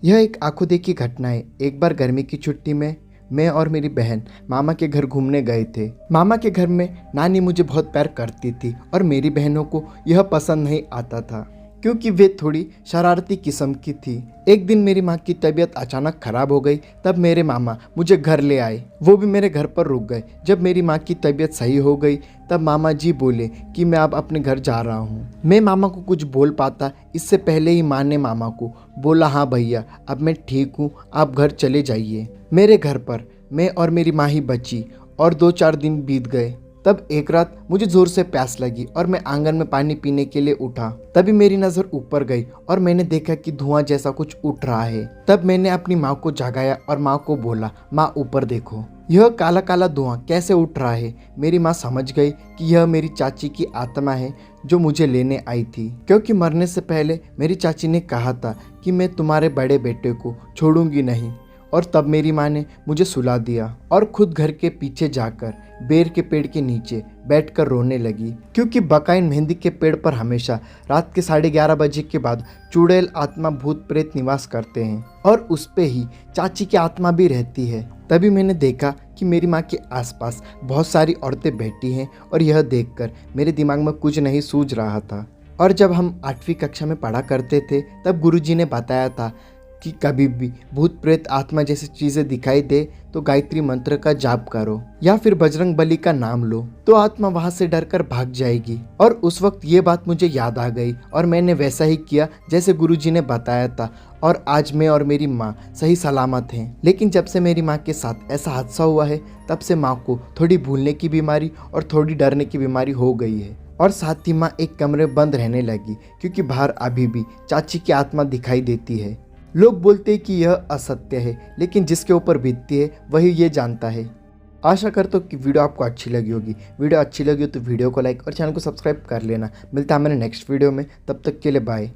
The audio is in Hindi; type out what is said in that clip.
यह एक आंखों देखी घटना है। एक बार गर्मी की छुट्टी में मैं और मेरी बहन मामा के घर घूमने गए थे। मामा के घर में नानी मुझे बहुत प्यार करती थी और मेरी बहनों को यह पसंद नहीं आता था क्योंकि वे थोड़ी शरारती किस्म की थी। एक दिन मेरी माँ की तबीयत अचानक खराब हो गई, तब मेरे मामा मुझे घर ले आए। वो भी मेरे घर पर रुक गए। जब मेरी माँ की तबीयत सही हो गई तब मामा जी बोले कि मैं अब अपने घर जा रहा हूँ। मैं मामा को कुछ बोल पाता इससे पहले ही माँ ने मामा को बोला, हाँ भैया अब मैं ठीक हूँ, आप घर चले जाइए। मेरे घर पर मैं और मेरी माँ ही बची और 2-4 दिन बीत गए। तब एक रात मुझे जोर से प्यास लगी और मैं आंगन में पानी पीने के लिए उठा। तभी मेरी नजर ऊपर गई और मैंने देखा कि धुआं जैसा कुछ उठ रहा है। तब मैंने अपनी माँ को जगाया और माँ को बोला, माँ ऊपर देखो, यह काला काला धुआं कैसे उठ रहा है। मेरी माँ समझ गई कि यह मेरी चाची की आत्मा है जो मुझे लेने आई थी, क्योंकि मरने से पहले मेरी चाची ने कहा था कि मैं तुम्हारे बड़े बेटे को छोड़ूंगी नहीं। और तब मेरी माँ ने मुझे सुला दिया और खुद घर के पीछे जाकर बेर के पेड़ के नीचे बैठकर रोने लगी, क्योंकि बकाइन मेहंदी के पेड़ पर हमेशा रात के 11:30 बजे के बाद चुड़ैल आत्मा भूत प्रेत निवास करते हैं और उस पे ही चाची की आत्मा भी रहती है। तभी मैंने देखा कि मेरी माँ के आसपास बहुत सारी औरतें बैठी हैं और यह देखकर मेरे दिमाग में कुछ नहीं सूझ रहा था। और जब हम 8वीं कक्षा में पढ़ा करते थे तब गुरुजी ने बताया था कि कभी भी भूत प्रेत आत्मा जैसी चीजें दिखाई दे तो गायत्री मंत्र का जाप करो या फिर बजरंग बली का नाम लो तो आत्मा वहां से डरकर भाग जाएगी। और उस वक्त ये बात मुझे याद आ गई और मैंने वैसा ही किया जैसे गुरुजी ने बताया था और आज मैं और मेरी माँ सही सलामत हैं। लेकिन जब से मेरी माँ के साथ ऐसा हादसा हुआ है तब से माँ को थोड़ी भूलने की बीमारी और थोड़ी डरने की बीमारी हो गई है और साथ ही माँ एक कमरे बंद रहने लगी क्योंकि बाहर अभी भी चाची की आत्मा दिखाई देती है। लोग बोलते हैं कि यह असत्य है, लेकिन जिसके ऊपर बीतती है वही ये जानता है। आशा करता हूँ कि वीडियो आपको अच्छी लगी होगी। वीडियो अच्छी लगी हो तो वीडियो को लाइक और चैनल को सब्सक्राइब कर लेना। मिलता है हमारे नेक्स्ट वीडियो में, तब तक के लिए बाय।